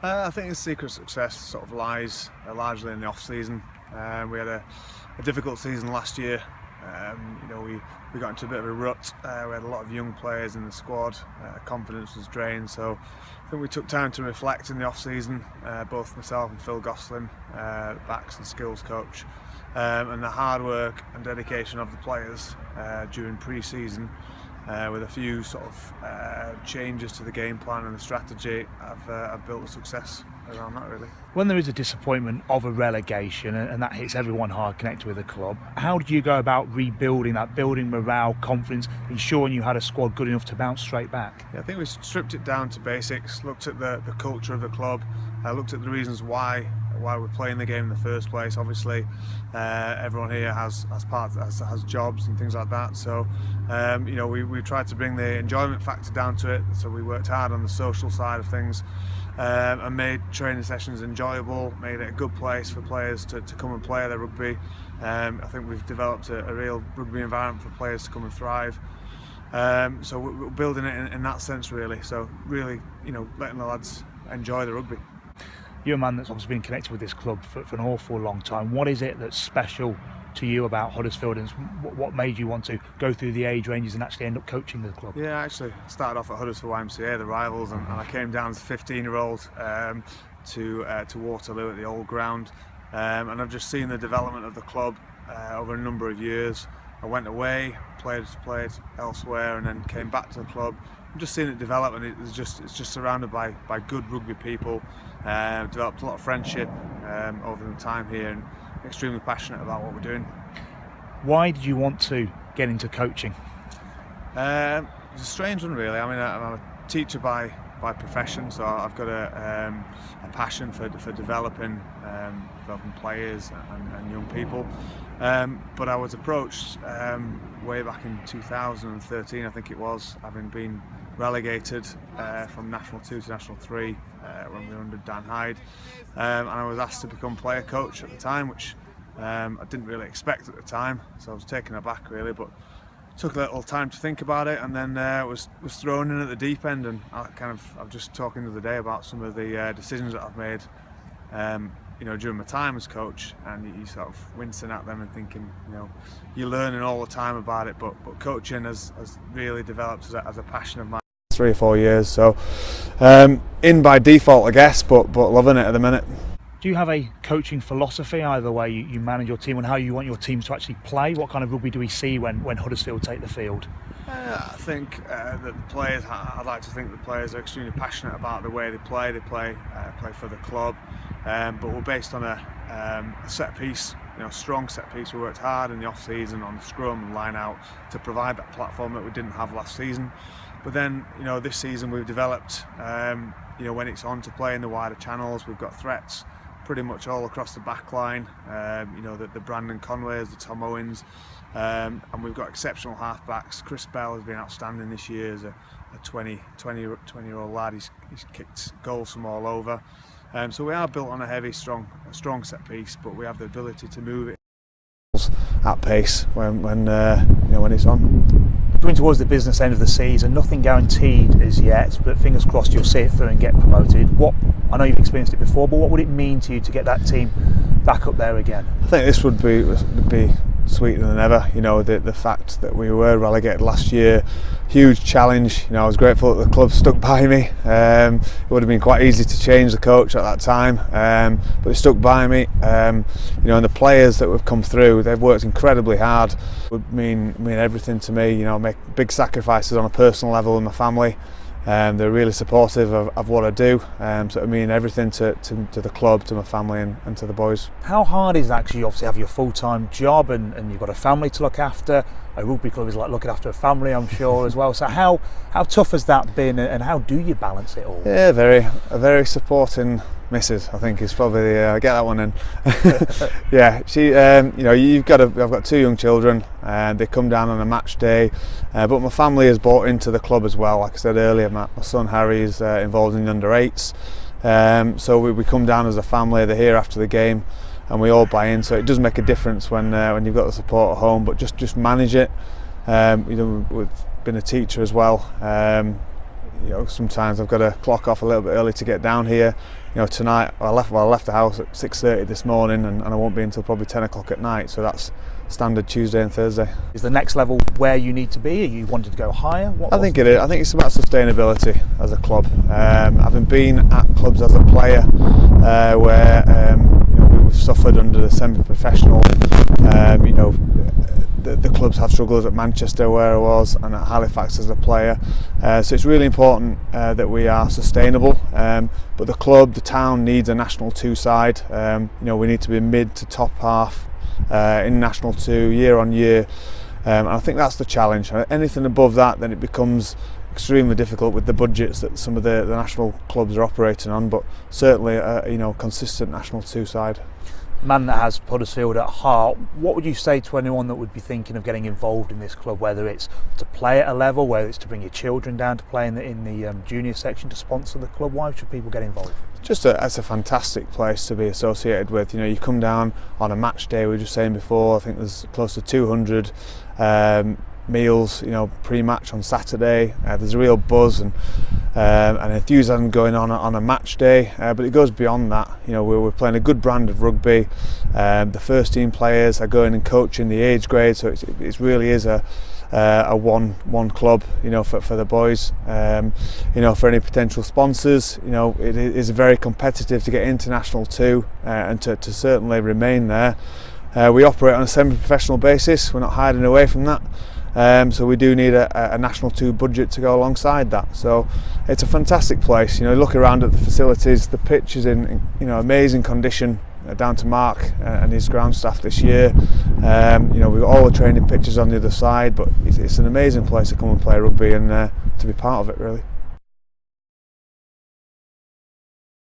I think the secret success sort of lies largely in the off season. We had a difficult season last year. We got into a bit of a rut. We had a lot of young players in the squad. Confidence was drained, so I think we took time to reflect in the off season. Both myself and Phil Gosselin, backs and skills coach, and the hard work and dedication of the players during pre-season. With a few sort of changes to the game plan and the strategy, I've built a success around that, really. When there is a disappointment of a relegation and that hits everyone hard connected with the club, how did you go about rebuilding that, building morale, confidence, ensuring you had a squad good enough to bounce straight back? Yeah, I think we stripped it down to basics, looked at the culture of the club, looked at the reasons why we're playing the game in the first place. Obviously, everyone here has jobs and things like that, so we tried to bring the enjoyment factor down to it. So we worked hard on the social side of things, and made training sessions enjoyable, made it a good place for players to come and play their rugby. I think we've developed a real rugby environment for players to come and thrive. So we're building it in that sense, really. So really, letting the lads enjoy the rugby. You're a man that's obviously been connected with this club for an awful long time. What is it that's special to you about Huddersfield, and what made you want to go through the age ranges and actually end up coaching the club? Yeah, actually started off at Huddersfield YMCA, the rivals, and I came down as a 15-year-old to Waterloo at the old ground, and I've just seen the development of the club over a number of years. I went away, played elsewhere, and then came back to the club. I'm just seeing it develop, and it's just surrounded by good rugby people. Developed a lot of friendship over the time here, and extremely passionate about what we're doing. Why did you want to get into coaching? It's a strange one, really. I mean, I'm a teacher by profession, so I've got a passion for developing players and young people. But I was approached way back in 2013, I think it was, having been relegated from National 2 to National 3 when we were under Dan Hyde, and I was asked to become player coach at the time, which I didn't really expect at the time, so I was taken aback, really, but took a little time to think about it, and then was thrown in at the deep end. And I was just talking the other day about some of the decisions that I've made during my time as coach, and you sort of wincing at them and thinking, you're learning all the time about it, but coaching has really developed as a passion of mine. 3 or 4 years, so in by default, I guess, but loving it at the minute. Do you have a coaching philosophy, either way you manage your team and how you want your teams to actually play? What kind of rugby do we see when Huddersfield take the field? I think that the players, I'd like to think the players are extremely passionate about the way they play. They play for the club, but we're based on a set piece, strong set piece. We worked hard in the off season on the scrum and line out to provide that platform that we didn't have last season. But then, this season we've developed, when it's on to play in the wider channels, we've got threats pretty much all across the back line, the Brandon Conways, the Tom Owens, and we've got exceptional halfbacks. Chris Bell has been outstanding this year as a 20-year-old lad. He's kicked goals from all over. So we are built on a heavy, strong set piece, but we have the ability to move it at pace when it's on. Going towards the business end of the season, nothing guaranteed as yet, but fingers crossed you'll see it through and get promoted. I know you've experienced it before, but what would it mean to you to get that team back up there again? I think this would be sweeter than ever. The fact that we were relegated last year, huge challenge. I was grateful that the club stuck by me. It would have been quite easy to change the coach at that time, but they stuck by me. And the players that have come through, they've worked incredibly hard. It would mean everything to me. Make big sacrifices on a personal level with my family. They're really supportive of what I do, so it means everything to the club, to my family and to the boys. How hard is that? 'Cause you obviously have your full-time job and you've got a family to look after. A rugby club is like looking after a family, I'm sure, as well. So how tough has that been, and how do you balance it all? Yeah, a very supporting missus, I think, is probably the get that one in. Yeah, she. I've got 2 young children, and they come down on a match day. But my family has bought into the club as well. Like I said earlier, my son Harry is involved in the under-8s. So we come down as a family. They're here after the game, and we all buy in. So it does make a difference when you've got the support at home. But just manage it. We've been a teacher as well. sometimes I've got to clock off a little bit early to get down here. Tonight I left the house at 6:30 this morning, and I won't be until probably 10 o'clock at night. So that's standard Tuesday and Thursday. Is the next level where you need to be? Are you wanting to go higher? I think it is. I think it's about sustainability as a club. Having been at clubs as a player where we've suffered under the semi-professional, the clubs have struggled at Manchester where I was and at Halifax as a player, so it's really important that we are sustainable, but the town needs a National 2 side. We need to be mid to top half in National 2 year on year, and I think that's the challenge. Anything above that, then it becomes extremely difficult with the budgets that some of the national clubs are operating on, but certainly consistent National 2 side. Man that has Huddersfield at heart, what would you say to anyone that would be thinking of getting involved in this club, whether it's to play at a level, whether it's to bring your children down to play in the junior section, to sponsor the club? Why should people get involved? It's a fantastic place to be associated with. You come down on a match day, we were just saying before, I think there's close to 200 meals, pre-match on Saturday. There's a real buzz and enthusiasm going on a match day, but it goes beyond that. We're playing a good brand of rugby. The first team players are going and coaching the age grade, so it really is a one club, for the boys. For any potential sponsors, it is very competitive to get into National 2 and to certainly remain there. We operate on a semi-professional basis. We're not hiding away from that. So we do need a National 2 budget to go alongside that. So it's a fantastic place. Look around at the facilities. The pitch is in amazing condition, down to Mark and his ground staff this year. We've got all the training pitches on the other side, but it's an amazing place to come and play rugby and to be part of it, really.